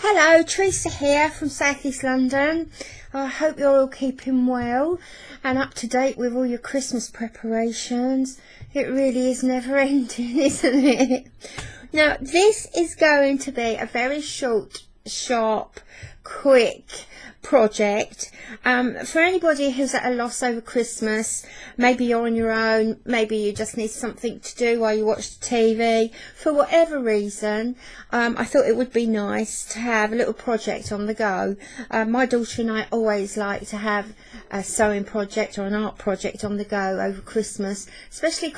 Hello, Teresa here from South East London. I hope you're all keeping well and up to date with all your Christmas preparations. It really is never ending, isn't it? Now, this is going to be a very short, sharp, quick project for anybody who's at a loss over Christmas. Maybe you're on your own, maybe you just need something to do while you watch the TV. For whatever reason, I thought it would be nice to have a little project on the go. My daughter and I always like to have a sewing project or an art project on the go over Christmas, especially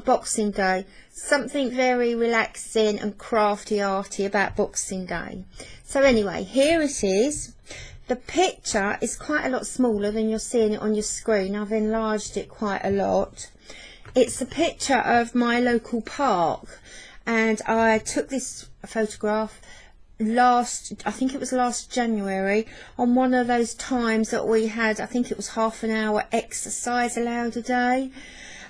Boxing Day. Something very relaxing and crafty arty about Boxing Day. So anyway, here it is. The picture is quite a lot smaller than you're seeing it on your screen. I've enlarged it quite a lot. It's a picture of my local park, and I took this photograph I think it was last January, on one of those times that we had, I think it was half an hour exercise allowed a day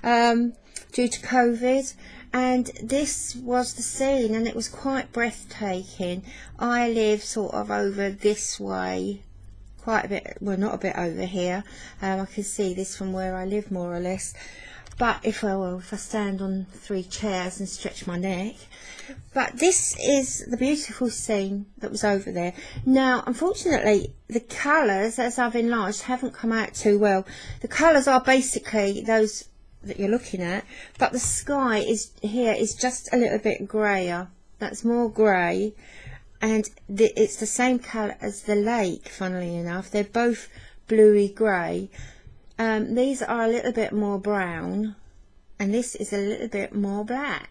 due to COVID. And this was the scene, and it was quite breathtaking. I live sort of over this way, quite a bit, well, not a bit over here. I can see this from where I live more or less. But if I stand on 3 chairs and stretch my neck. But this is the beautiful scene that was over there. Now, unfortunately, the colours, as I've enlarged, haven't come out too well. The colours are basically those that you're looking at, but the sky is just a little bit grayer. That's more grey, and it's the same colour as the lake, funnily enough. They're both bluey grey. These are a little bit more brown, and this is a little bit more black.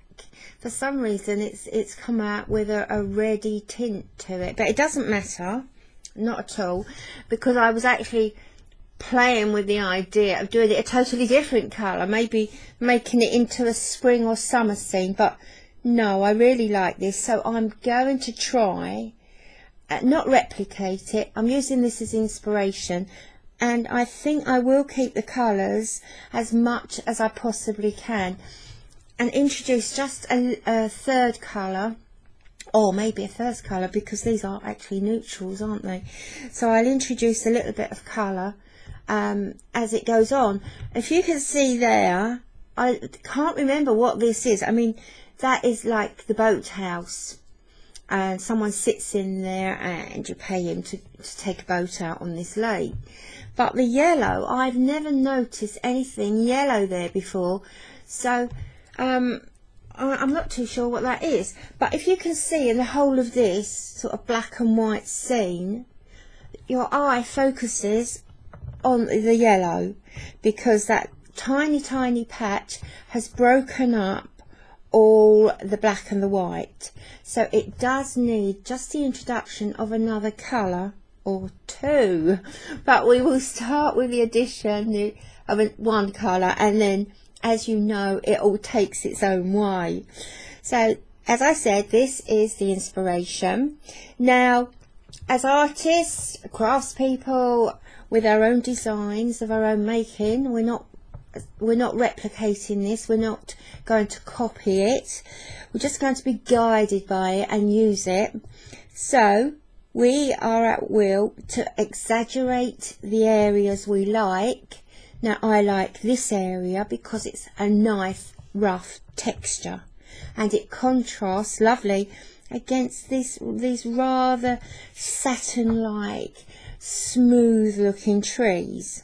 For some reason it's come out with a reddy tint to it, but it doesn't matter, not at all, because I was actually playing with the idea of doing it a totally different colour, maybe making it into a spring or summer scene. But no, I really like this, so I'm going to try not replicate it. I'm using this as inspiration, and I think I will keep the colours as much as I possibly can and introduce just a third colour, or maybe a first colour, because these are actually neutrals, aren't they? So I'll introduce a little bit of colour as it goes on. If you can see there, I can't remember what this is. I mean, that is like the boathouse, and someone sits in there and you pay him to take a boat out on this lake. But the yellow, I've never noticed anything yellow there before, so I'm not too sure what that is. But if you can see in the whole of this sort of black and white scene, your eye focuses on the yellow, because that tiny patch has broken up all the black and the white. So it does need just the introduction of another colour or two, but we will start with the addition of one colour, and then, as you know, it all takes its own way. So as I said, this is the inspiration. Now, as artists, craftspeople, with our own designs of our own making, we're not replicating this, we're not going to copy it, we're just going to be guided by it and use it. So we are at will to exaggerate the areas we like. Now, I like this area because it's a nice rough texture, and it contrasts lovely against these rather satin-like, smooth looking trees.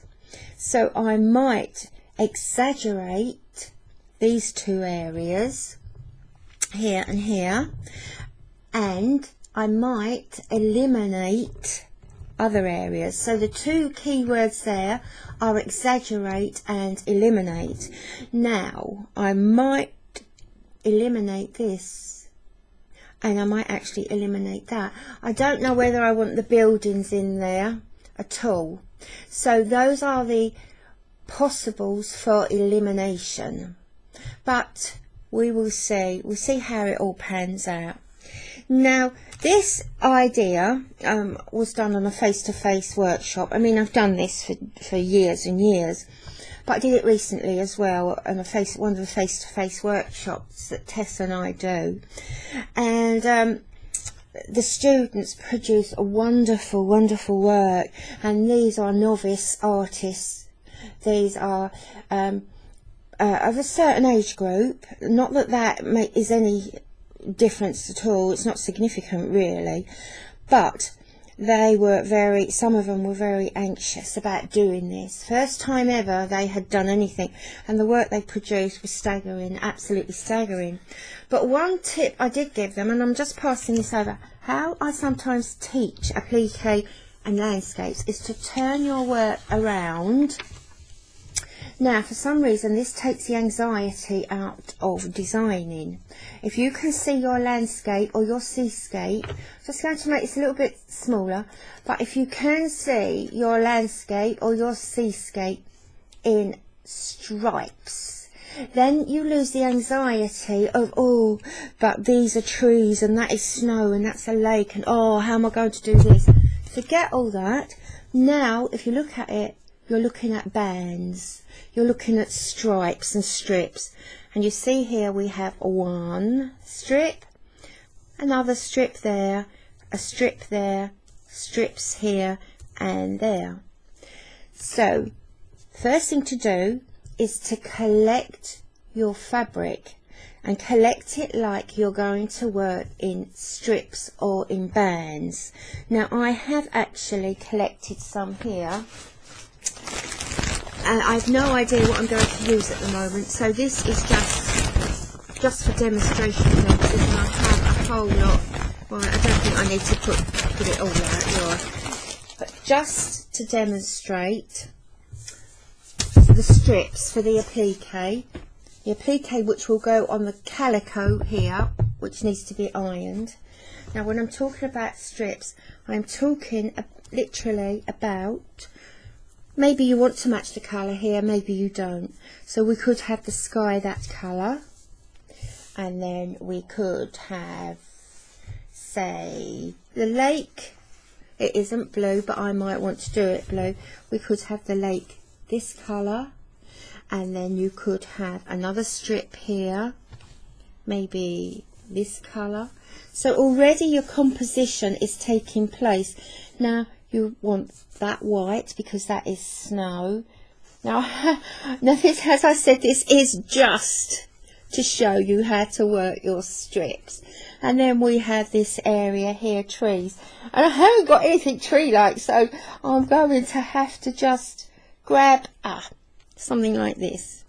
So I might exaggerate these two areas here and here, and I might eliminate other areas. So the two key words there are exaggerate and eliminate. Now I might eliminate this, and I might actually eliminate that. I don't know whether I want the buildings in there at all. So those are the possibles for elimination, but we will see. We'll see how it all pans out. Now, this idea was done on a face-to-face workshop. I mean, I've done this for years and years, but I did it recently as well on one of the face-to-face workshops that Tess and I do. And the students produce a wonderful, wonderful work, and these are novice artists. These are of a certain age group. Not that that is any difference at all. It's not significant really, but they were some of them were very anxious about doing this. First time ever they had done anything, and the work they produced was staggering, absolutely staggering. But one tip I did give them, and I'm just passing this over, how I sometimes teach applique and landscapes, is to turn your work around. Now, for some reason, this takes the anxiety out of designing. If you can see your landscape or your seascape, just going to make this a little bit smaller, but if you can see your landscape or your seascape in stripes, then you lose the anxiety of, oh, but these are trees and that is snow and that's a lake and, oh, how am I going to do this? Forget all that. Now, if you look at it, you're looking at bands. You're looking at stripes and strips. And you see here we have one strip, another strip there, a strip there, strips here and there. So, first thing to do is to collect your fabric, and collect it like you're going to work in strips or in bands. Now, I have actually collected some here, and I have no idea what I'm going to use at the moment, so this is just for demonstration purposes, and I have a whole lot. Well, I don't think I need to put it all out, but just to demonstrate the strips for the applique which will go on the calico here, which needs to be ironed. Now, when I'm talking about strips, I'm talking literally about, maybe you want to match the colour here, maybe you don't. So we could have the sky that colour, and then we could have, say, the lake. It isn't blue, but I might want to do it blue. We could have the lake this colour, and then you could have another strip here, maybe this colour. So already your composition is taking place. Now you want that white because that is snow. Now this, as I said, this is just to show you how to work your strips. And then we have this area here, trees, and I haven't got anything tree-like, so I'm going to have to just grab something like this.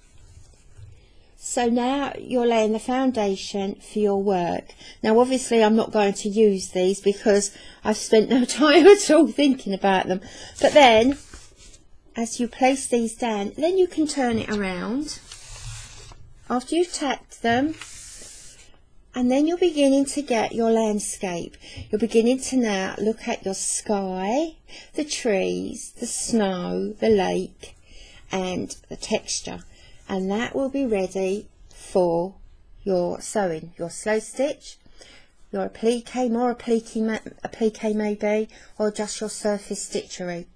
So now you're laying the foundation for your work. Now obviously I'm not going to use these because I've spent no time at all thinking about them, but then as you place these down, then you can turn it around after you've tacked them, and then you're beginning to get your landscape. You're beginning to now look at your sky, the trees, the snow, the lake, and the texture. And that will be ready for your sewing, your slow stitch, your applique, more applique maybe, or just your surface stitchery.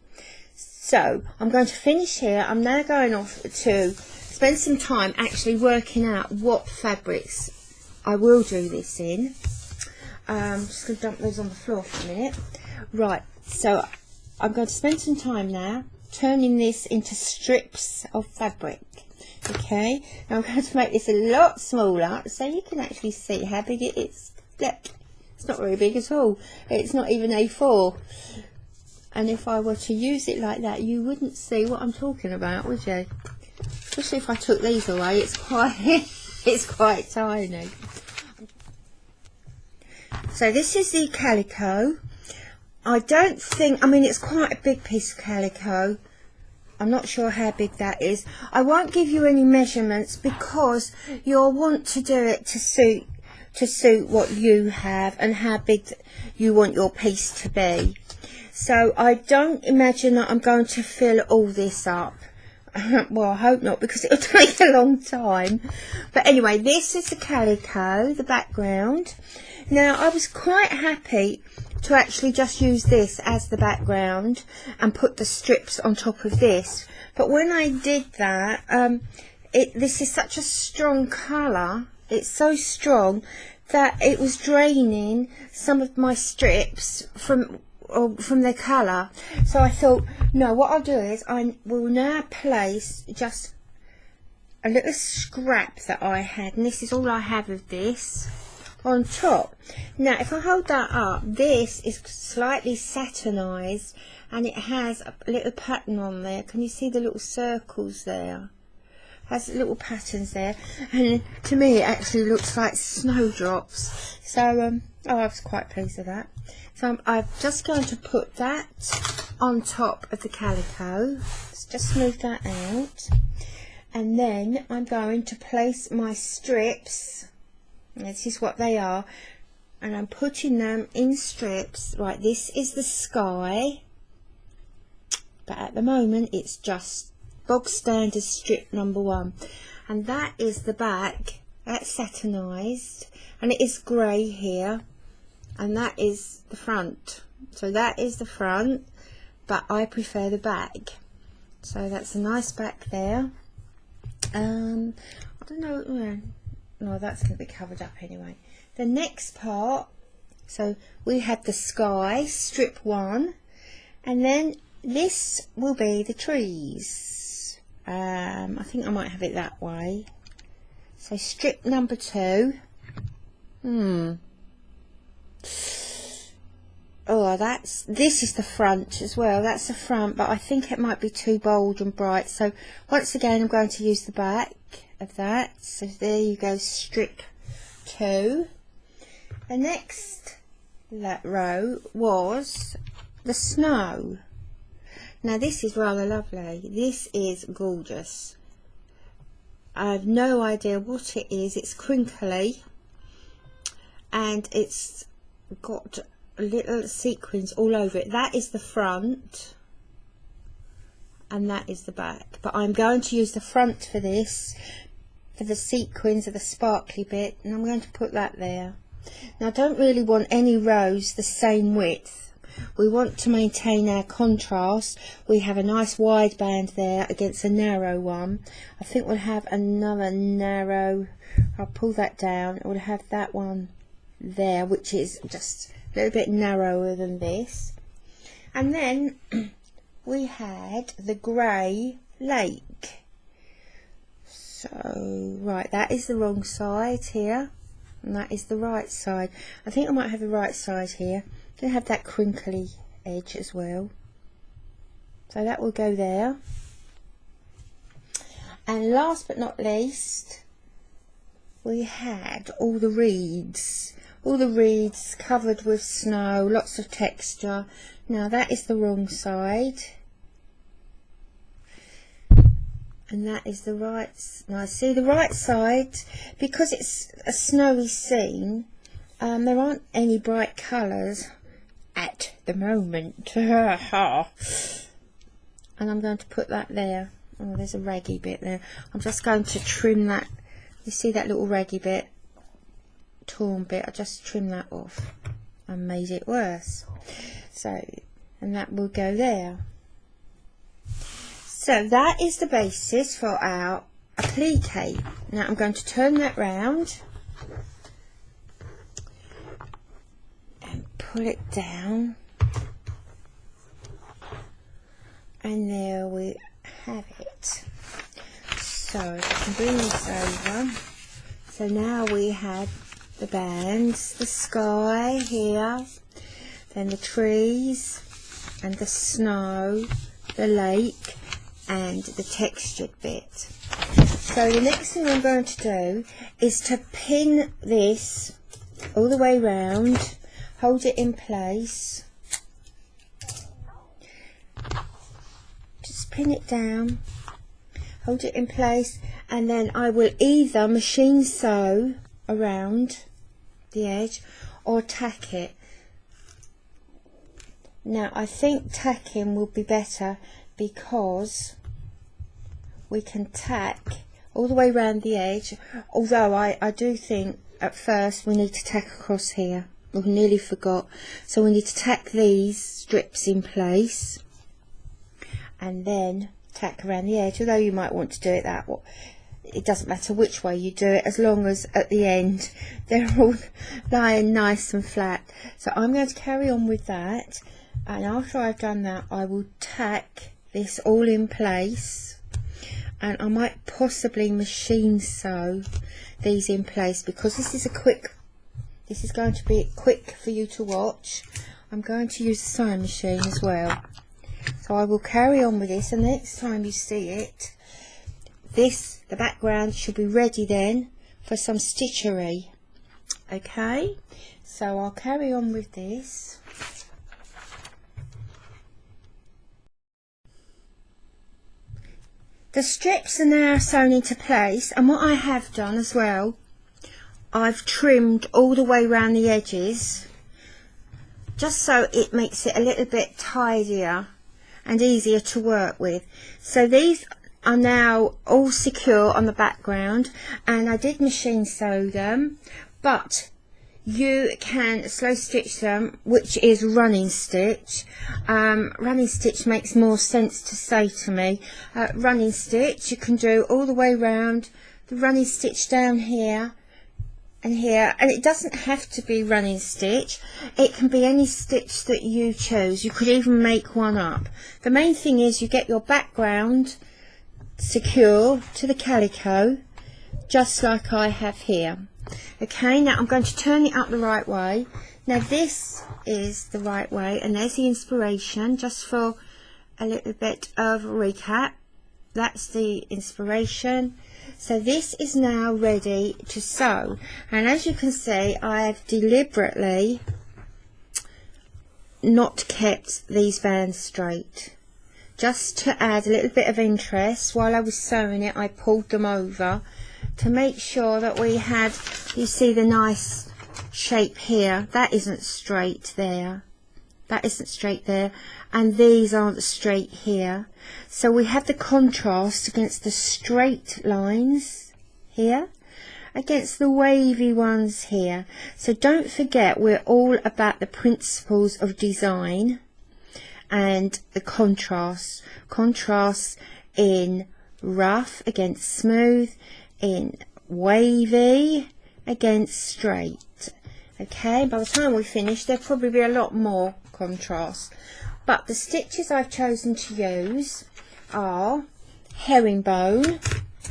So I'm going to finish here. I'm now going off to spend some time actually working out what fabrics I will do this in. I'm just going to dump those on the floor for a minute. Right, so I'm going to spend some time now turning this into strips of fabric. Okay, now I'm going to make this a lot smaller so you can actually see how big it is. Look, it's not very big at all. It's not even A4. And if I were to use it like that, you wouldn't see what I'm talking about, would you? Especially if I took these away, it's quite tiny. So this is the calico. I don't think, I mean, it's quite a big piece of calico. I'm not sure how big that is. I won't give you any measurements because you'll want to do it to suit what you have and how big you want your piece to be. So I don't imagine that I'm going to fill all this up. Well, I hope not, because it'll take a long time. But anyway, this is the calico, the background. Now, I was quite happy to actually just use this as the background and put the strips on top of this. But when I did that, this is such a strong colour. It's so strong that it was draining some of my strips from their colour. So I thought, no, what I'll do is I will now place just a little scrap that I had, and this is all I have of this, on top. Now if I hold that up, this is slightly satinised and it has a little pattern on there. Can you see the little circles there? Has little patterns there, and to me it actually looks like snowdrops. So I was quite pleased with that. So I'm just going to put that on top of the calico. Let's just smooth that out, and then I'm going to place my strips. This is what they are, and I'm putting them in strips. Right, this is the sky, but at the moment it's just bog standard strip number 1, and that is the back. That's satinised, and it is grey here, and that is the front. So that is the front, but I prefer the back. So that's a nice back there. I don't know, no, that's going to be covered up anyway. The next part, so we had the sky, strip 1, and then this will be the trees. I think I might have it that way. So strip number 2. Oh, this is the front as well. That's the front, but I think it might be too bold and bright. So once again, I'm going to use the back of that. So there you go, strip 2. The next row was the snow. Now this is rather lovely. This is gorgeous. I have no idea what it is. It's crinkly and it's got little sequins all over it. That is the front and that is the back, but I'm going to use the front for this, for the sequins of the sparkly bit, and I'm going to put that there. Now I don't really want any rows the same width. We want to maintain our contrast. We have a nice wide band there against a narrow one. I think we'll have another narrow, I'll pull that down, we'll have that one there, which is just a little bit narrower than this. And then we had the grey lake. So right, that is the wrong side here, and that is the right side. I think I might have the right side here. Gonna have that crinkly edge as well, so that will go there. And last but not least, we had all the reeds covered with snow, lots of texture. Now that is the wrong side, and that is the right. Now see the right side, because it's a snowy scene, there aren't any bright colours at the moment. And I'm going to put that there. Oh, there's a raggy bit there. I'm just going to trim that. You see that little raggy bit, torn bit? I just trimmed that off and made it worse. So, and that will go there. So that is the basis for our applique. Now I'm going to turn that round and pull it down, and there we have it. So if I can bring this over, so now we have the bands, the sky here, then the trees and the snow, the lake and the textured bit. So the next thing I'm going to do is to pin this all the way round, hold it in place, just pin it down, hold it in place, and then I will either machine sew around the edge or tack it. Now I think tacking will be better, because we can tack all the way around the edge, although I do think at first we need to tack across here. I nearly forgot. So we need to tack these strips in place and then tack around the edge, although you might want to do it that way. it doesn't matter which way you do it, as long as at the end they're all lying nice and flat. So I'm going to carry on with that, and after I've done that I will tack this all in place, and I might possibly machine sew these in place, because this is going to be quick for you to watch. I'm going to use the sewing machine as well. So I will carry on with this, and the next time you see it, the background should be ready then for some stitchery. Okay, so I'll carry on with this. The strips are now sewn into place, and what I have done as well, I've trimmed all the way around the edges, just so it makes it a little bit tidier and easier to work with. So these are now all secure on the background, and I did machine sew them, but you can slow stitch them, which is running stitch. Running stitch makes more sense to say to me. Running stitch, you can do all the way around, the running stitch down here and here, and it doesn't have to be running stitch, it can be any stitch that you choose. You could even make one up. The main thing is you get your background secure to the calico, just like I have here. Okay, now I'm going to turn it up the right way. Now this is the right way, and there's the inspiration, just for a little bit of a recap. That's the inspiration. So this is now ready to sew, and as you can see, I've deliberately not kept these bands straight, just to add a little bit of interest. While I was sewing it, I pulled them over to make sure that we had, you see the nice shape here, that isn't straight there, that isn't straight there, and these aren't straight here. So we have the contrast against the straight lines here against the wavy ones here. So don't forget, we're all about the principles of design and the contrast in rough against smooth, in wavy against straight. Okay, by the time we finish there'll probably be a lot more contrast, but the stitches I've chosen to use are herringbone.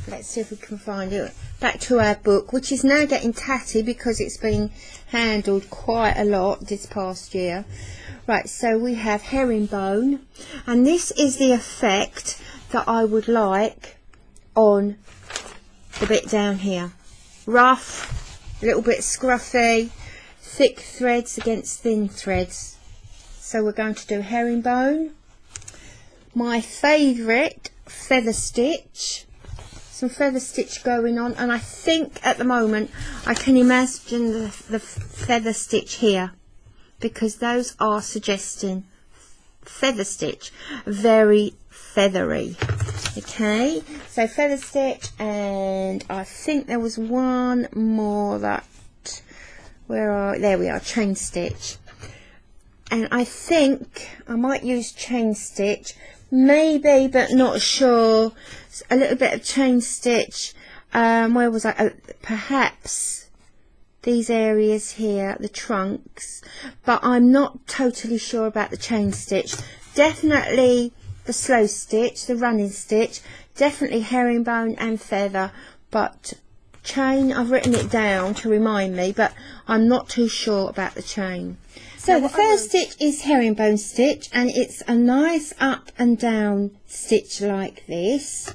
Let's see if we can find it back to our book, which is now getting tatty because it's been handled quite a lot this past year. Right, so we have herringbone, and this is the effect that I would like on the bit down here. Rough, a little bit scruffy, thick threads against thin threads. So we're going to do herringbone. My favourite, feather stitch. Some feather stitch going on, and I think at the moment I can imagine the feather stitch here, because those are suggesting feather stitch, very feathery. Okay, so feather stitch, and I think there was one more that, there we are, chain stitch. And I think I might use chain stitch, maybe, but not sure. A little bit of chain stitch, where was I? Oh, perhaps these areas here, the trunks, but I'm not totally sure about the chain stitch. Definitely the slow stitch, the running stitch, definitely herringbone and feather, but chain, I've written it down to remind me, but I'm not too sure about the chain. So the first stitch is herringbone stitch, and it's a nice up and down stitch like this.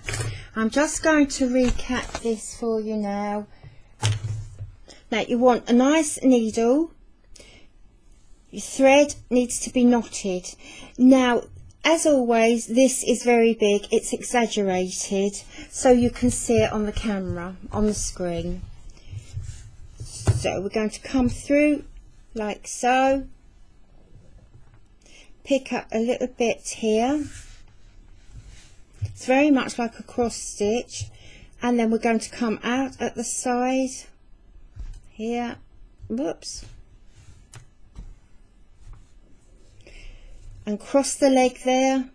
I'm just going to recap this for you now. Now you want a nice needle, your thread needs to be knotted. Now as always, this is very big, it's exaggerated, so you can see it on the camera, on the screen. So we're going to come through like so, pick up a little bit here, it's very much like a cross stitch, and then we're going to come out at the side here, whoops, and cross the leg there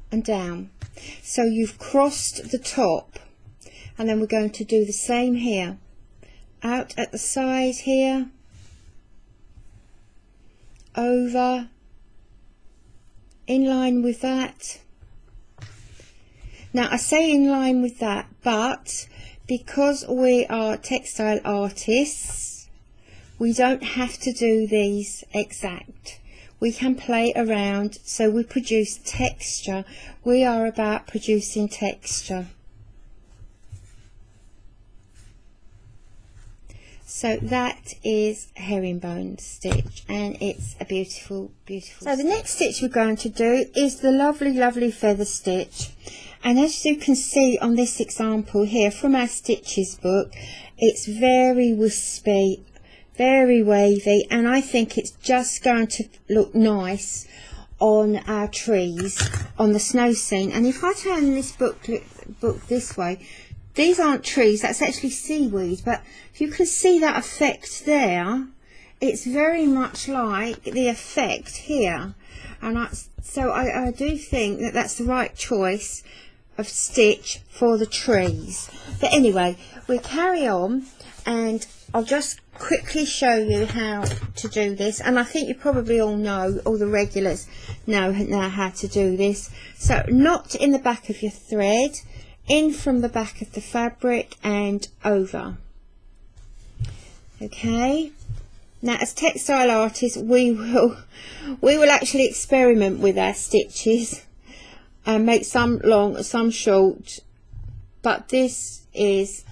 and down. So you've crossed the top, and then we're going to do the same here, out at the side here, over, in line with that. Now I say in line with that, but because we are textile artists, we don't have to do these exact. We can play around, so we produce texture. We are about producing texture. So that is Herringbone Stitch, and it's a beautiful, beautiful So the next stitch we're going to do is the lovely, lovely feather stitch. And as you can see on this example here from our stitches book, it's very wispy, very wavy, and I think it's just going to look nice on our trees, on the snow scene. And if I turn this book this way, these aren't trees, that's actually seaweed, but you can see that effect there. It's very much like the effect here, and so I do think that that's the right choice of stitch for the trees. But anyway, we carry on, and I'll just quickly show you how to do this, and I think you probably all know, all the regulars know how to do this. So knot in the back of your thread, in from the back of the fabric and over. Okay, now as textile artists we will actually experiment with our stitches and make some long, some short, but this is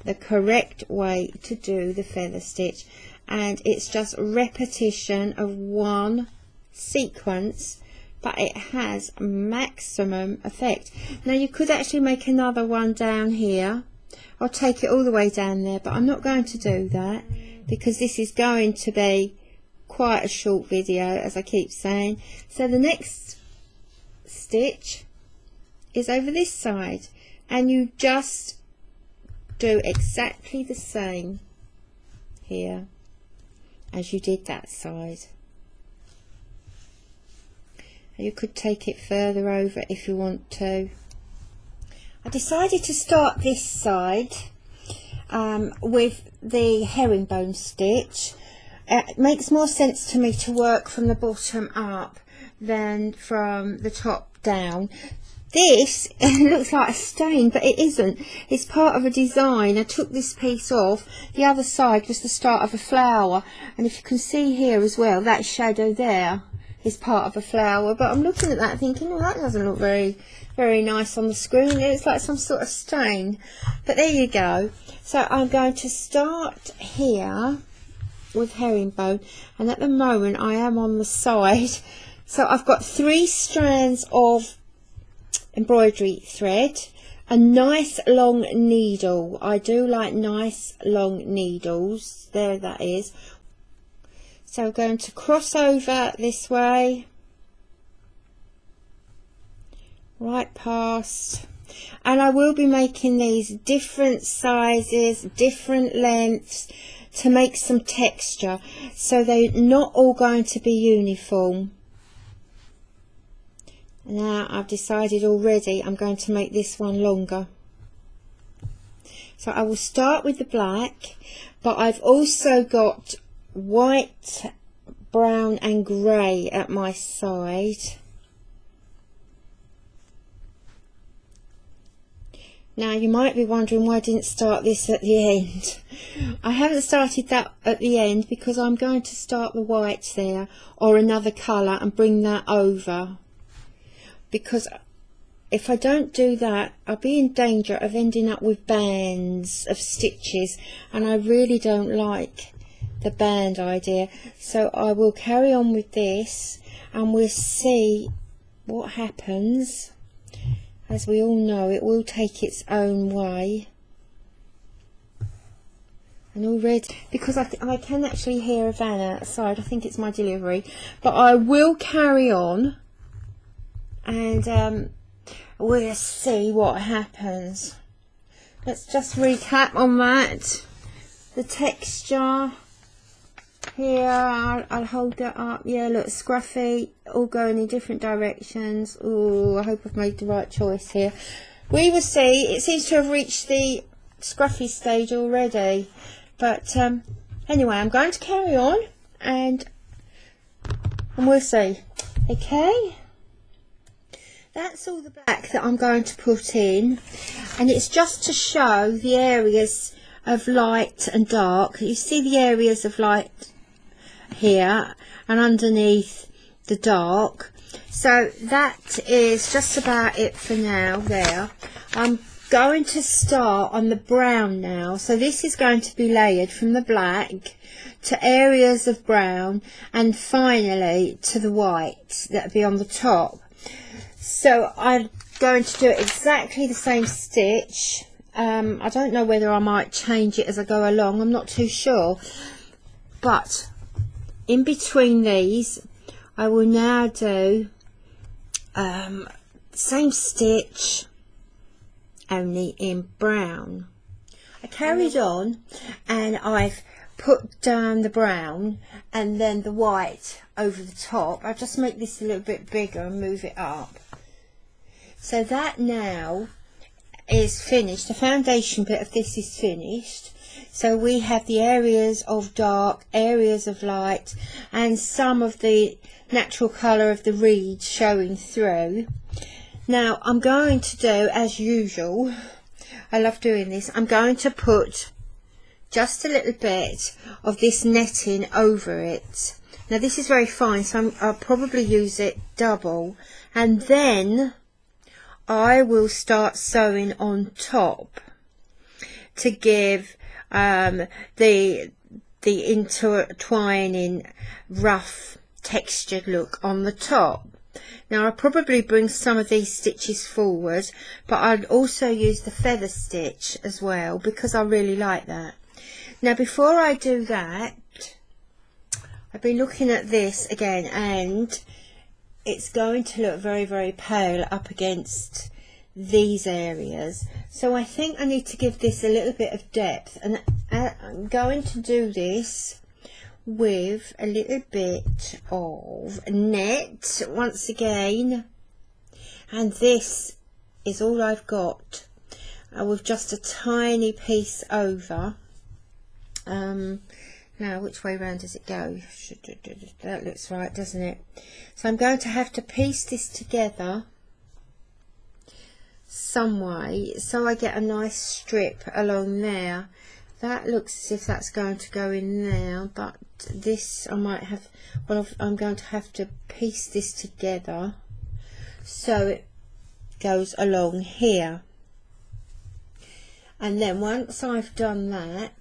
the correct way to do the feather stitch, and it's just repetition of one sequence, but it has maximum effect. Now you could actually make another one down here. I'll take it all the way down there, but I'm not going to do that because this is going to be quite a short video, as I keep saying. So the next stitch is over this side, and you just do exactly the same here as you did that side. You could take it further over if you want to. I decided to start this side with the herringbone stitch. It makes more sense to me to work from the bottom up than from the top down. This looks like a stain, but it isn't. It's part of a design. I took this piece off. The other side was the start of a flower, and if you can see here as well, that shadow there is part of a flower. But I'm looking at that thinking, oh, that doesn't look very nice on the screen. It's like some sort of stain, but there you go. So I'm going to start here with herringbone, and at the moment I am on the side. So I've got 3 strands of embroidery thread, a nice long needle. I do like nice long needles. There that is. So we're going to cross over this way, right past, and I will be making these different sizes, different lengths, to make some texture, so they're not all going to be uniform. Now I've decided already I'm going to make this one longer. So I will start with the black, but I've also got white, brown and grey at my side. Now you might be wondering why I didn't start this at the end. I haven't started that at the end because I'm going to start the white there, or another colour, and bring that over. Because if I don't do that, I'll be in danger of ending up with bands of stitches, and I really don't like the band idea. So I will carry on with this, and we'll see what happens. As we all know, it will take its own way. And already, because I can actually hear a van outside, I think it's my delivery, but I will carry on, and we'll see what happens. Let's just recap on that. The texture here, I'll hold that up. Yeah, look, scruffy, all going in different directions. Oh, I hope I've made the right choice here. we will see. It seems to have reached the scruffy stage already, but anyway, I'm going to carry on and we'll see. Okay, that's all the black that I'm going to put in, and it's just to show the areas of light and dark. You see the areas of light here and underneath the dark. So that is just about it for now. There, I'm going to start on the brown now. So this is going to be layered from the black to areas of brown and finally to the white that'll be on the top. So I'm going to do exactly the same stitch. I don't know whether I might change it as I go along, I'm not too sure, but in between these I will now do same stitch only in brown. I carried on and I've put down the brown and then the white over the top. I'll just make this a little bit bigger and move it up. So that now is finished. The foundation bit of this is finished. So we have the areas of dark, areas of light, and some of the natural colour of the reeds showing through. Now I'm going to do, as usual, I love doing this, I'm going to put just a little bit of this netting over it. Now this is very fine, so I'll probably use it double, and then I will start sewing on top to give the intertwining rough textured look on the top. Now I'll probably bring some of these stitches forward, but I'll also use the feather stitch as well because I really like that. Now before I do that, I've been looking at this again and it's going to look very, very pale up against these areas. So I think I need to give this a little bit of depth, and I'm going to do this with a little bit of net once again, and this is all I've got with just a tiny piece over. Now which way round does it go? That looks right, doesn't it? So I'm going to have to piece this together some way so I get a nice strip along there. That looks as if that's going to go in there, but this I might have, well, I'm going to have to piece this together so it goes along here. And then once I've done that,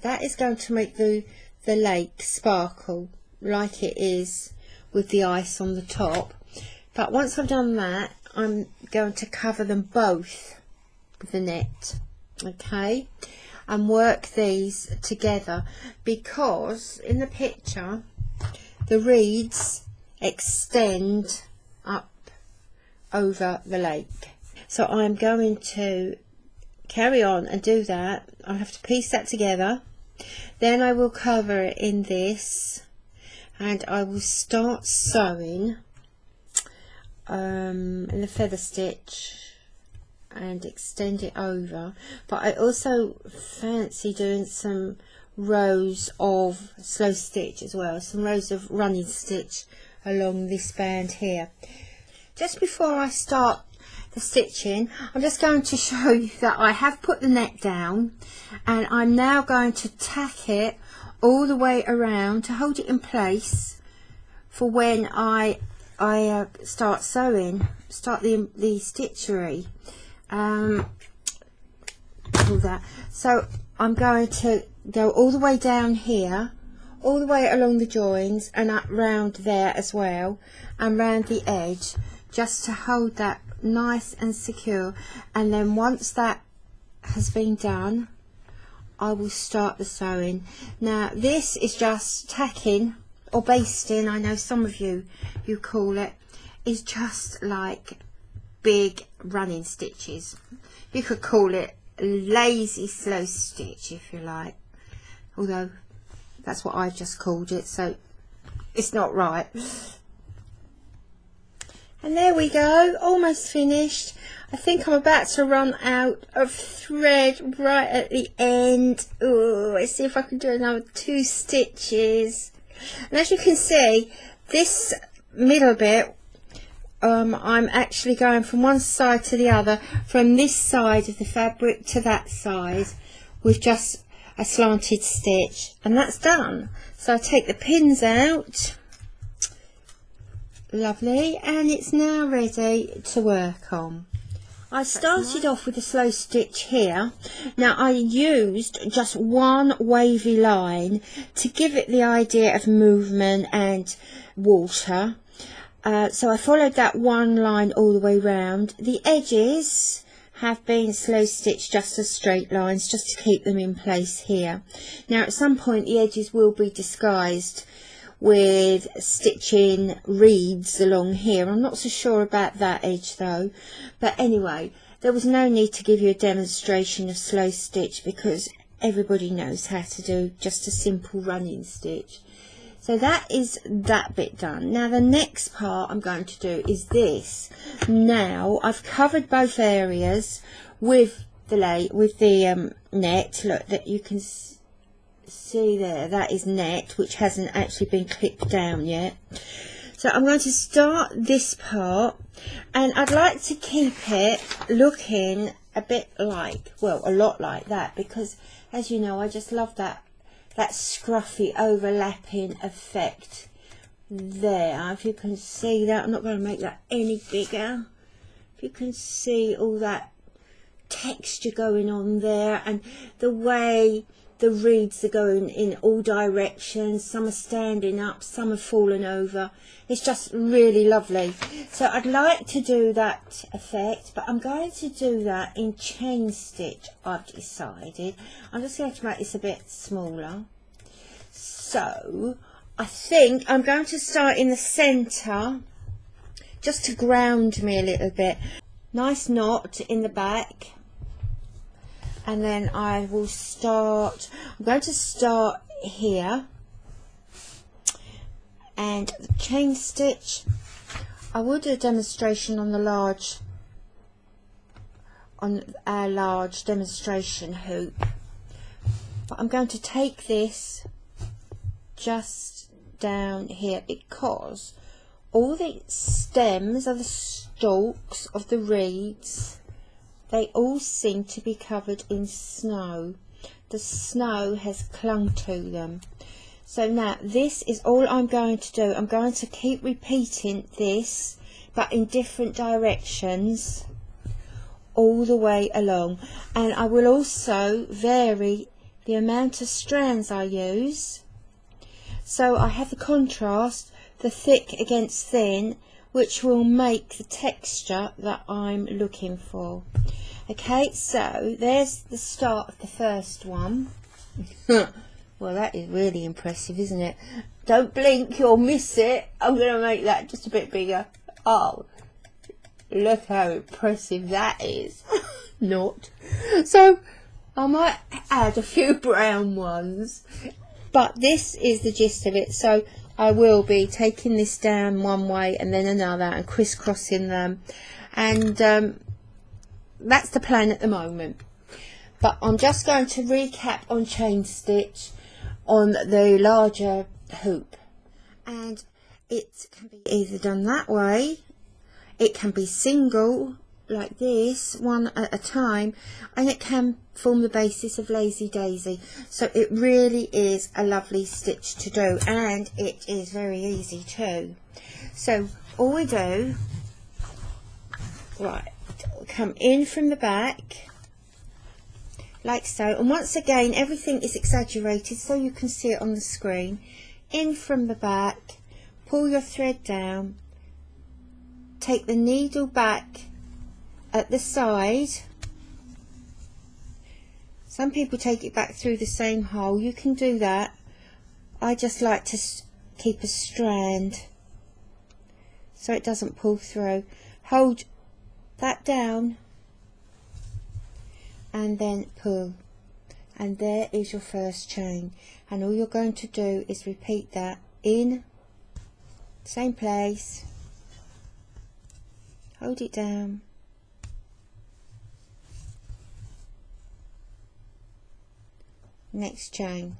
that is going to make the lake sparkle like it is with the ice on the top. But once I've done that, I'm going to cover them both with the net, okay, and work these together, because in the picture the reeds extend up over the lake. So I'm going to carry on and do that. I have to piece that together, then I will cover it in this, and I will start sewing in the feather stitch and extend it over. But I also fancy doing some rows of slow stitch as well, some rows of running stitch along this band here. Just before I start the stitching, I'm just going to show you that I have put the net down, and I'm now going to tack it all the way around to hold it in place for when I start sewing, start the stitchery, all that. So I'm going to go all the way down here, all the way along the joins and up round there as well, and round the edge, just to hold that nice and secure. And then once that has been done, I will start the sewing. Now this is just tacking or basting, I know some of you call it, is just like big running stitches. You could call it lazy slow stitch if you like, although that's what I've just called it, so it's not right. And there we go, almost finished. I think I'm about to run out of thread right at the end. Oh, let's see if I can do another 2 stitches. And as you can see, this middle bit, I'm actually going from one side to the other, from this side of the fabric to that side, with just a slanted stitch, and that's done. So I take the pins out. Lovely, and it's now ready to work on. I started off with a slow stitch here. Now I used just one wavy line to give it the idea of movement and water. So I followed that one line all the way round. The edges have been slow stitched just as straight lines, just to keep them in place here. Now at some point the edges will be disguised with stitching reeds along here. I'm not so sure about that edge though, but anyway, there was no need to give you a demonstration of slow stitch because everybody knows how to do just a simple running stitch. So that is that bit done. Now the next part I'm going to do is this. Now I've covered both areas with the net. Look, that you can see there, that is net, which hasn't actually been clipped down yet. So I'm going to start this part, and I'd like to keep it looking a bit like, well, a lot like that, because as you know, I just love that scruffy overlapping effect there. If you can see that, I'm not going to make that any bigger. If you can see all that texture going on there, and the way the reeds are going in all directions. Some are standing up, some are fallen over. It's just really lovely. So I'd like to do that effect, but I'm going to do that in chain stitch, I've decided. I'm just going to make this a bit smaller. So I think I'm going to start in the centre, just to ground me a little bit. Nice knot in the back. And then I will start, I'm going to start here, and the chain stitch, I will do a demonstration on our large demonstration hoop, but I'm going to take this just down here because all the stems of the stalks of the reeds, they all seem to be covered in snow. The snow has clung to them. So now this is all I'm going to do. I'm going to keep repeating this, but in different directions all the way along. And I will also vary the amount of strands I use. So I have the contrast, the thick against thin, which will make the texture that I'm looking for. Okay, so there's the start of the first one. Well, that is really impressive, isn't it? Don't blink, you'll miss it. I'm going to make that just a bit bigger. Oh, look how impressive that is. Not. So I might add a few brown ones, but this is the gist of it. So I will be taking this down one way and then another and crisscrossing them, and that's the plan at the moment. But I'm just going to recap on chain stitch on the larger hoop, and it can be either done that way, it can be single like this, one at a time, and it can form the basis of Lazy Daisy. So it really is a lovely stitch to do, and it is very easy too. So all we do, right, come in from the back like so, and once again everything is exaggerated so you can see it on the screen. In from the back, pull your thread down, take the needle back at the side. Some people take it back through the same hole. You can do that. I just like to keep a strand so it doesn't pull through. Hold that down and then pull, and there is your first chain. And all you're going to do is repeat that in same place, hold it down next chain,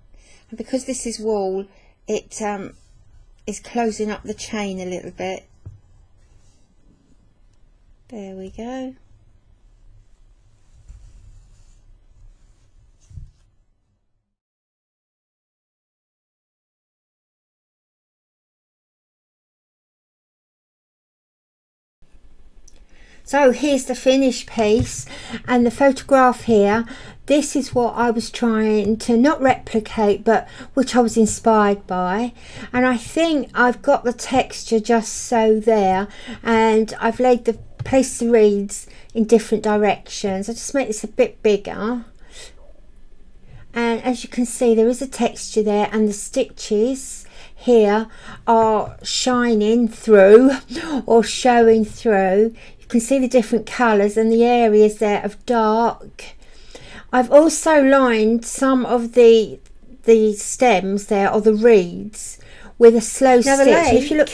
and because this is wool, it is closing up the chain a little bit. There we go. So here's the finished piece, and the photograph here, this is what I was trying to not replicate, but which I was inspired by. And I think I've got the texture just so there, and I've placed the reeds in different directions. I just make this a bit bigger, and as you can see there is a texture there, and the stitches here are shining through or showing through. You can see the different colours and the areas there of dark. I've also lined some of the stems there, or the reeds, with a slow stitch. If you look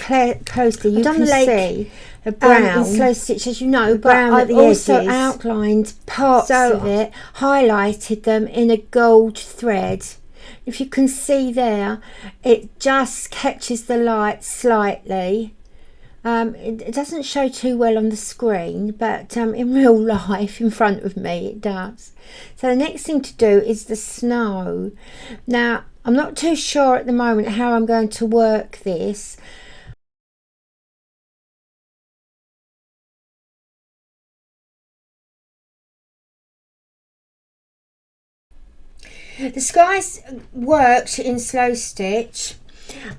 closely, you can see the brown slow stitch, as you know, but I've also outlined parts of it, highlighted them in a gold thread. If you can see there, it just catches the light slightly. It doesn't show too well on the screen, but in real life in front of me it does. So the next thing to do is the snow. Now I'm not too sure at the moment how I'm going to work this. The skies worked in slow stitch,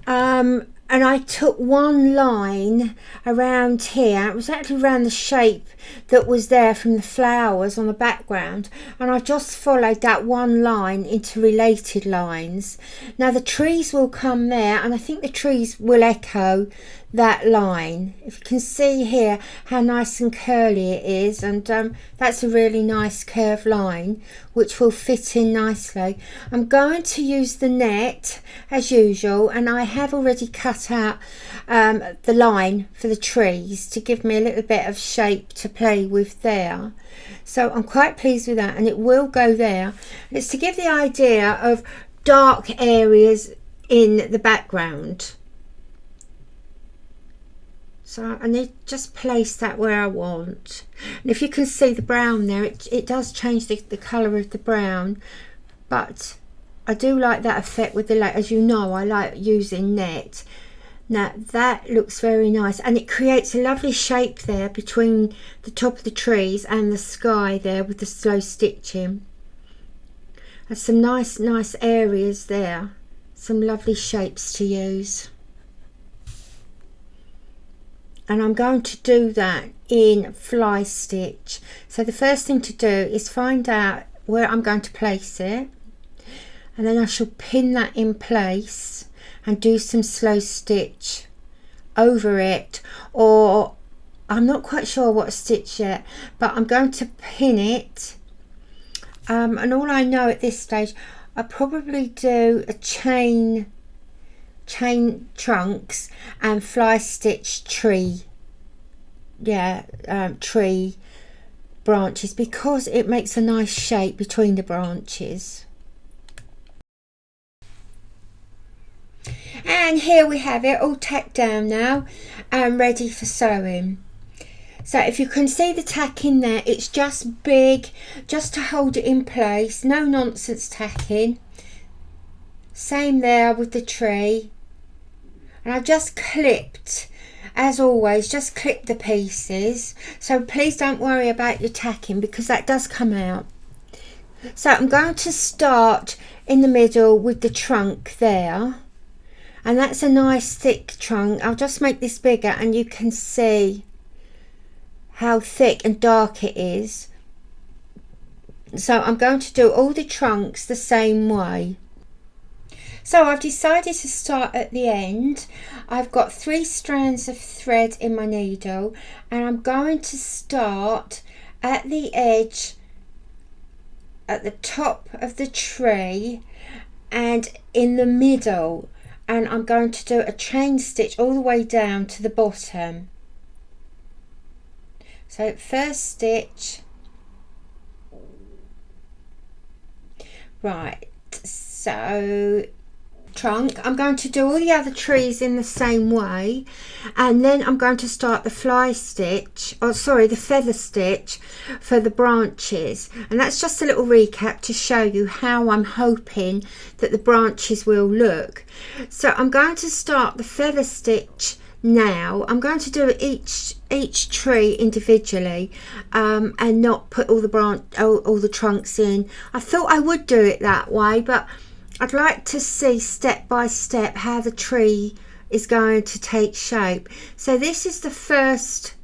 and I took one line around here. It was actually around the shape that was there from the flowers on the background, and I just followed that one line into related lines. Now the trees will come there, and I think the trees will echo that line. If you can see here how nice and curly it is, and that's a really nice curved line which will fit in nicely. I'm going to use the net as usual, and I have already cut out the line for the trees to give me a little bit of shape to play with there. So I'm quite pleased with that, and it will go there. And it's to give the idea of dark areas in the background. So I need to just place that where I want. And if you can see the brown there, it does change the colour of the brown. But I do like that effect with the light. As you know, I like using net. Now that looks very nice, and it creates a lovely shape there between the top of the trees and the sky there with the slow stitching. There's some nice areas there. Some lovely shapes to use. And I'm going to do that in fly stitch. So the first thing to do is find out where I'm going to place it, and then I shall pin that in place and do some slow stitch over it, or I'm not quite sure what stitch yet, but I'm going to pin it, and all I know at this stage, I probably do a chain trunks and fly stitch tree tree branches, because it makes a nice shape between the branches. And here we have it all tacked down now and ready for sewing. So if you can see the tack in there, it's just big, just to hold it in place, no nonsense tacking. Same there with the tree. And I just clipped, as always, just clip the pieces. So please don't worry about your tacking, because that does come out. So I'm going to start in the middle with the trunk there. And that's a nice thick trunk. I'll just make this bigger, and you can see how thick and dark it is. So I'm going to do all the trunks the same way. So I've decided to start at the end. I've got 3 strands of thread in my needle, and I'm going to start at the edge at the top of the tree and in the middle, and I'm going to do a chain stitch all the way down to the bottom. So first stitch, right, so trunk. I'm going to do all the other trees in the same way, and then I'm going to start the fly stitch, or sorry, the feather stitch for the branches. And that's just a little recap to show you how I'm hoping that the branches will look. So I'm going to start the feather stitch now. I'm going to do each tree individually, and not put all the trunks in. I thought I would do it that way, but I'd like to see step by step how the tree is going to take shape. So this is the first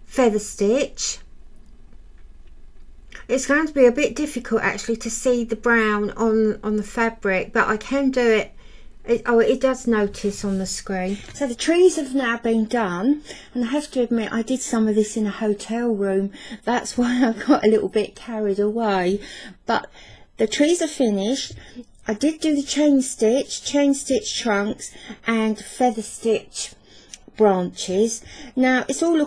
feather stitch. It's going to be a bit difficult actually to see the brown on the fabric, but I can do it. It does notice on the screen. So the trees have now been done, and I have to admit I did some of this in a hotel room. That's why I got a little bit carried away, but the trees are finished. I did do the chain stitch trunks and feather stitch branches. Now it's all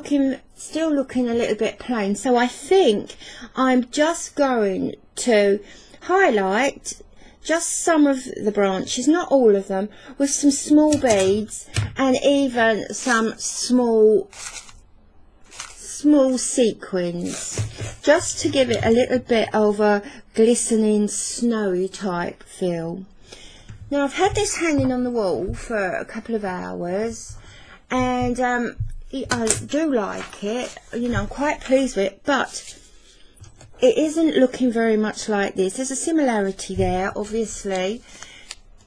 still looking a little bit plain, so I think I'm just going to highlight just some of the branches, not all of them, with some small beads and even some small sequins, just to give it a little bit of a glistening snowy type feel. Now I've had this hanging on the wall for a couple of hours, and I do like it, you know, I'm quite pleased with it, but it isn't looking very much like this. There's a similarity there obviously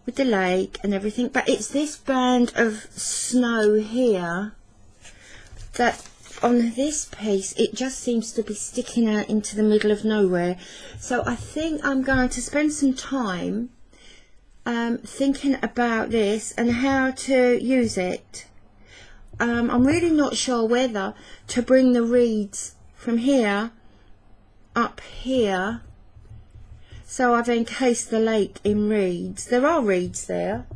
with the lake and everything, but it's this band of snow here that on this piece it just seems to be sticking out into the middle of nowhere. So I think I'm going to spend some time thinking about this and how to use it. I'm really not sure whether to bring the reeds from here up here, so I've encased the lake in reeds. There are reeds there,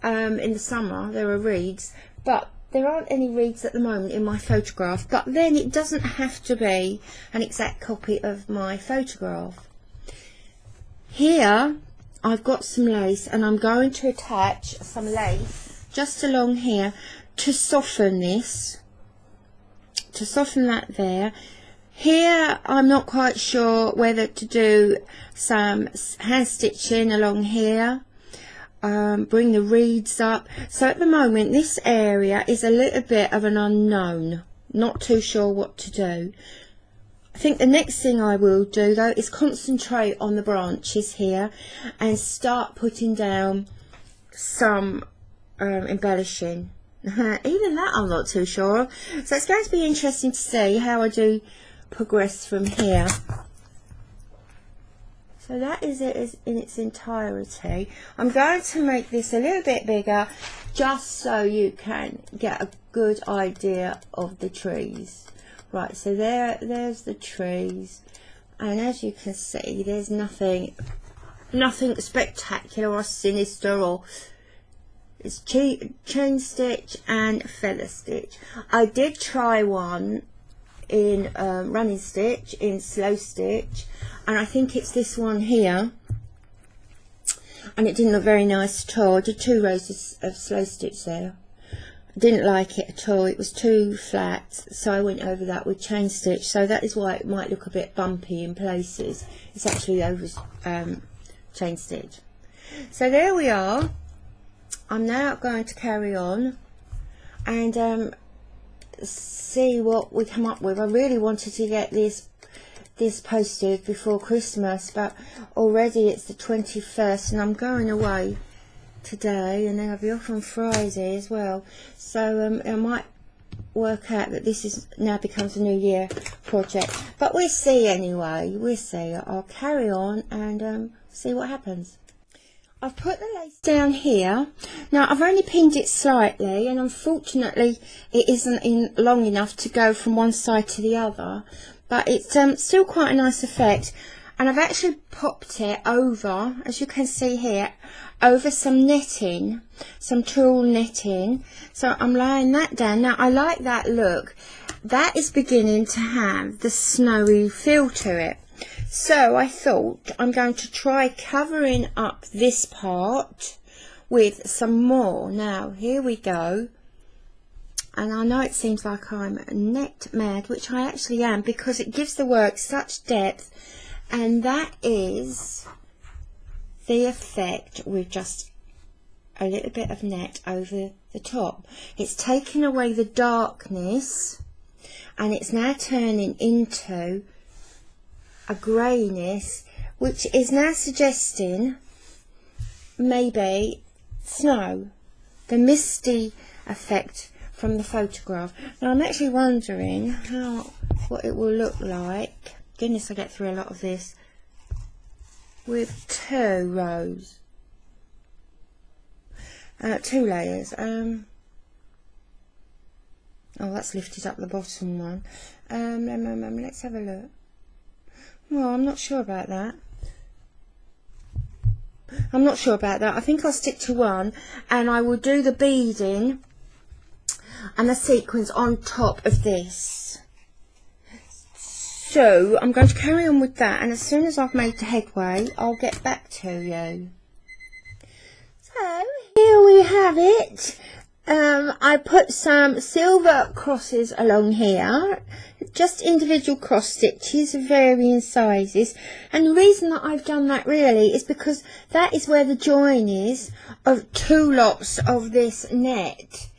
in the summer there are reeds, but there aren't any reeds at the moment in my photograph. But then it doesn't have to be an exact copy of my photograph. Here I've got some lace, and I'm going to attach some lace just along here to soften this, to soften that there. Here I'm not quite sure whether to do some hand stitching along here, bring the reeds up. So at the moment this area is a little bit of an unknown, not too sure what to do. I think the next thing I will do though is concentrate on the branches here and start putting down some embellishing. Even that I'm not too sure of. So it's going to be interesting to see how I do progress from here. So that is it in its entirety. I'm going to make this a little bit bigger just so you can get a good idea of the trees. Right, so there's the trees, and as you can see there's nothing spectacular or sinister, or it's chain stitch and feather stitch. I did try one in running stitch, in slow stitch, and I think it's this one here, and it didn't look very nice at all. I did 2 rows of slow stitch there. I didn't like it at all, it was too flat, so I went over that with chain stitch. So that is why it might look a bit bumpy in places. It's actually over chain stitch. So there we are. I'm now going to carry on and see what we come up with. I really wanted to get this posted before Christmas, but already it's the 21st and I'm going away today, and then I'll be off on Friday as well. So I might work out that this is now becomes a New Year project, but we'll see anyway. We'll see. I'll carry on and see what happens. I've put the lace down here. Now I've only pinned it slightly, and unfortunately it isn't long enough to go from one side to the other, but it's still quite a nice effect. And I've actually popped it over, as you can see here, over some netting, some tulle netting. So I'm laying that down. Now I like that look. That is beginning to have the snowy feel to it. So I thought I'm going to try covering up this part with some more. Now here we go. And I know it seems like I'm net mad, which I actually am, because it gives the work such depth. And that is the effect with just a little bit of net over the top. It's taking away the darkness, and it's now turning into a greyness, which is now suggesting maybe snow, the misty effect from the photograph. Now I'm actually wondering what it will look like. Goodness, I get through a lot of this with 2 rows, 2 layers. Oh, that's lifted up the bottom one. Let's have a look. Well, I'm not sure about that. I think I'll stick to 1, and I will do the beading and the sequins on top of this. So I'm going to carry on with that, and as soon as I've made the headway, I'll get back to you. So here we have it. I put some silver crosses along here, just individual cross stitches of varying sizes, and the reason that I've done that really is because that is where the join is of 2 lots of this net.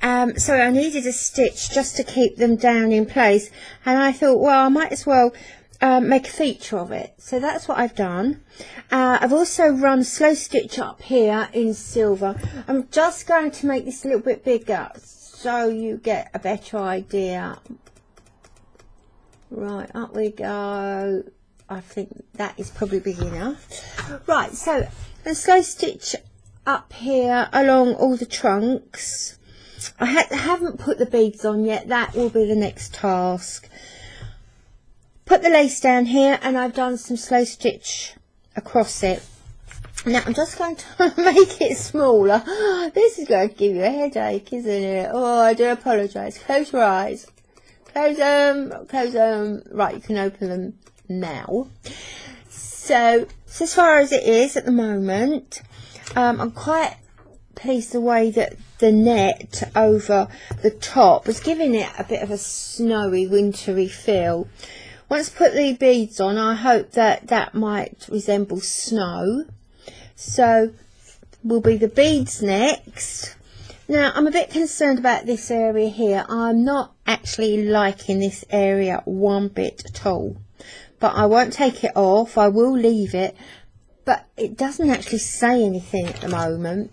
So I needed a stitch just to keep them down in place, and I thought, well, I might as well make a feature of it. So that's what I've done. I've also run slow stitch up here in silver. I'm just going to make this a little bit bigger so you get a better idea. Right, up we go. I think that is probably big enough. Right, so a slow stitch up here along all the trunks. I haven't put the beads on yet. That will be the next task. Put the lace down here, and I've done some slow stitch across it. Now I'm just going to make it smaller. This is going to give you a headache, isn't it? Oh, I do apologise. Close your eyes. Close them. Right, you can open them now. So as far as it is at the moment, I'm quite pleased the way that the net over the top was giving it a bit of a snowy, wintry feel. Once I put the beads on, I hope that that might resemble snow. So will be the beads next. Now I'm a bit concerned about this area here. I'm not actually liking this area one bit at all, but I won't take it off. I will leave it, but it doesn't actually say anything at the moment,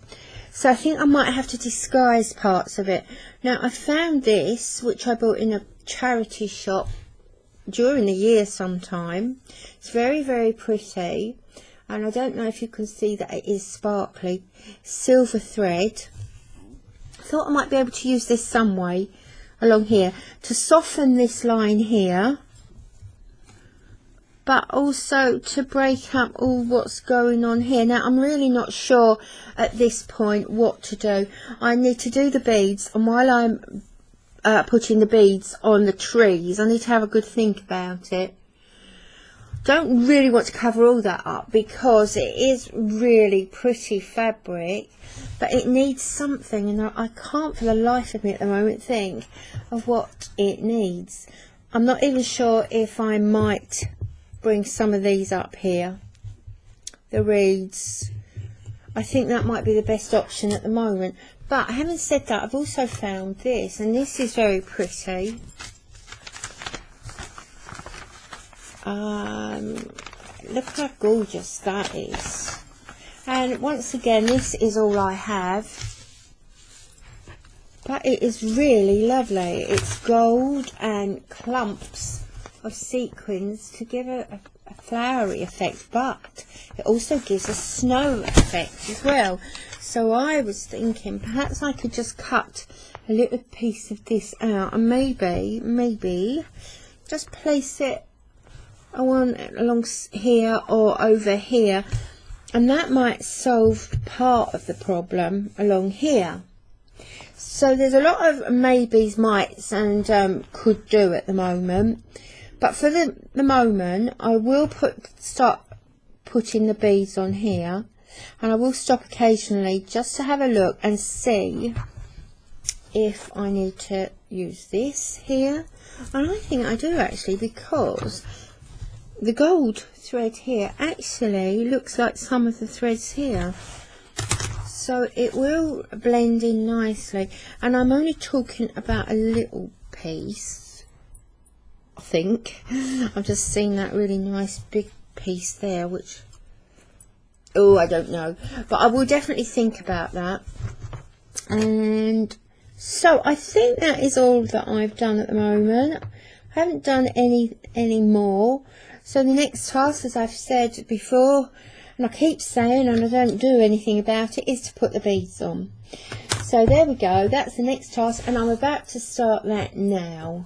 so I think I might have to disguise parts of it. Now I found this, which I bought in a charity shop during the year sometime. It's very, very pretty, and I don't know if you can see that it is sparkly. Silver thread. I thought I might be able to use this some way along here to soften this line here, but also to break up all what's going on here. Now I'm really not sure at this point what to do. I need to do the beads, and while I'm putting the beads on the trees, I need to have a good think about it. Don't really want to cover all that up because it is really pretty fabric, but it needs something, and I can't for the life of me at the moment think of what it needs. I'm not even sure if I might bring some of these up here, the reeds. I think that might be the best option at the moment. But having said that, I've also found this, and this is very pretty. Look how gorgeous that is. And once again, this is all I have, but it is really lovely. It's gold and clumps of sequins to give a flowery effect, but it also gives a snow effect as well. So I was thinking perhaps I could just cut a little piece of this out, and maybe just place it along here or over here, and that might solve part of the problem along here. So there's a lot of maybes, mights, and could do at the moment, But for the moment, I will start putting the beads on here, and I will stop occasionally just to have a look and see if I need to use this here. And I think I do actually, because the gold thread here actually looks like some of the threads here, so it will blend in nicely. And I'm only talking about a little piece, I think. I've just seen that really nice big piece there, which, oh, I don't know, but I will definitely think about that. And so I think that is all that I've done at the moment. I haven't done any more. So the next task, as I've said before, and I keep saying, and I don't do anything about it, is to put the beads on. So there we go, that's the next task, and I'm about to start that now.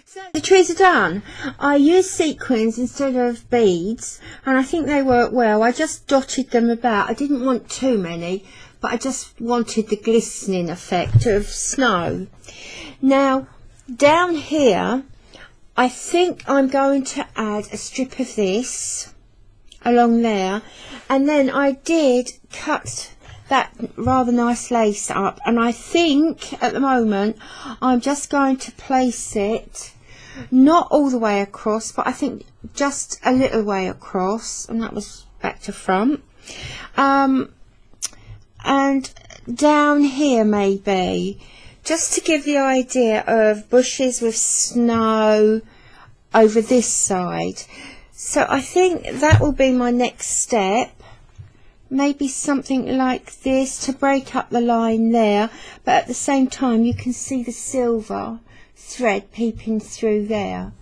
So the trees are done. I used sequins instead of beads, and I think they work well. I just dotted them about. I didn't want too many, but I just wanted the glistening effect of snow. Now, down here, I think I'm going to add a strip of this along there, and then I did cut that rather nice lace up, and I think at the moment I'm just going to place it not all the way across, but I think just a little way across, and that was back to front, and down here maybe, just to give the idea of bushes with snow over this side. So I think that will be my next step. Maybe something like this to break up the line there, but at the same time you can see the silver thread peeping through there.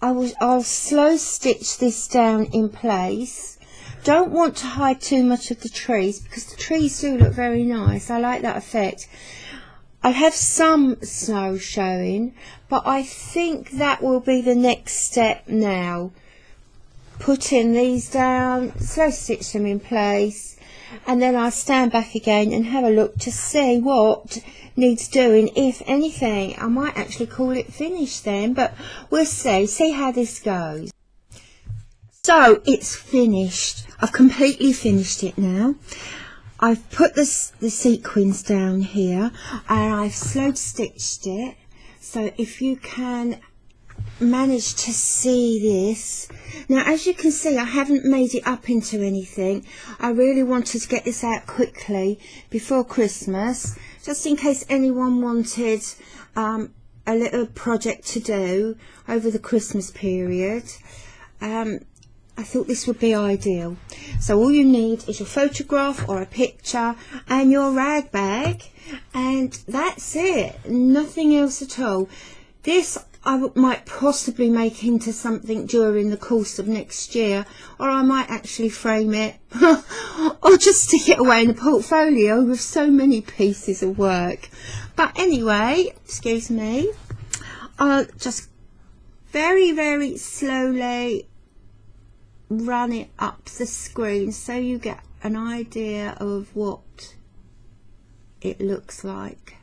I'll slow stitch this down in place. Don't want to hide too much of the trees, because the trees do look very nice. I like that effect. I have some snow showing, but I think that will be the next step now. Putting these down, slow stitch them in place, and then I'll stand back again and have a look to see what needs doing, if anything. I might actually call it finished then, but we'll see how this goes. So it's finished. I've completely finished it now. I've put the sequins down here, and I've slow stitched it. So if you can manage to see this. Now, as you can see, I haven't made it up into anything. I really wanted to get this out quickly before Christmas, just in case anyone wanted a little project to do over the Christmas period. I thought this would be ideal. So all you need is your photograph or a picture and your rag bag, and that's it. Nothing else at all. This I might possibly make into something during the course of next year, or I might actually frame it or just stick it away in a portfolio with so many pieces of work. But anyway, excuse me, I'll just very, very slowly run it up the screen so you get an idea of what it looks like.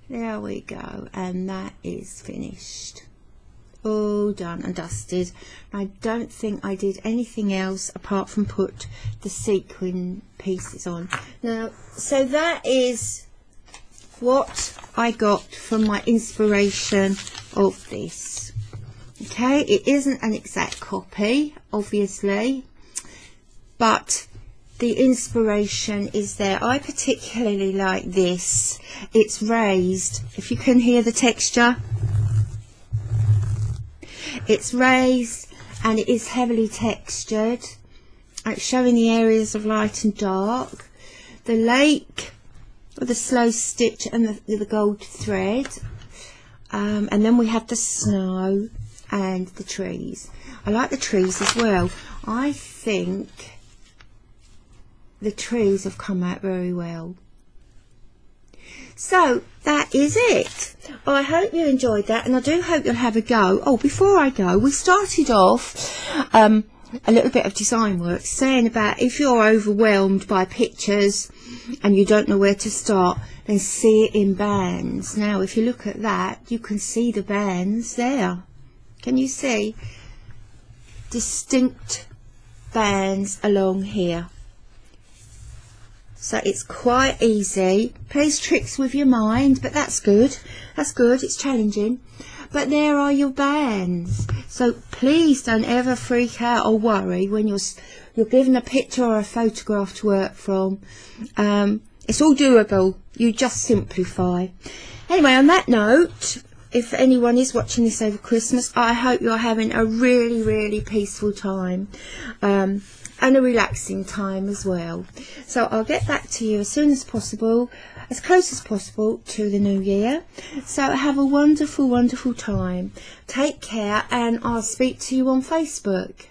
There we go, and that is finished. All done and dusted. I don't think I did anything else apart from put the sequin pieces on. Now, so that is what I got from my inspiration of this. Okay, it isn't an exact copy, obviously, but the inspiration is there. I particularly like this. It's raised. If you can hear the texture, it's raised and it is heavily textured. It's showing the areas of light and dark. The lake with the slow stitch and the gold thread, and then we have the snow and the trees. I like the trees as well. I think the trees have come out very well. So that is it. Well, I hope you enjoyed that, and I do hope you'll have a go. Oh, before I go, we started off a little bit of design work, saying about if you're overwhelmed by pictures and you don't know where to start, then see it in bands. Now if you look at that, you can see the bands there. Can you see distinct bands along here? So it's quite easy. Plays tricks with your mind, but that's good. That's good. It's challenging. But there are your bands. So please don't ever freak out or worry when you're given a picture or a photograph to work from. It's all doable. You just simplify. Anyway, on that note, if anyone is watching this over Christmas, I hope you're having a really, really peaceful time. And a relaxing time as well. So I'll get back to you as soon as possible, as close as possible to the new year. So have a wonderful, wonderful time. Take care, and I'll speak to you on Facebook.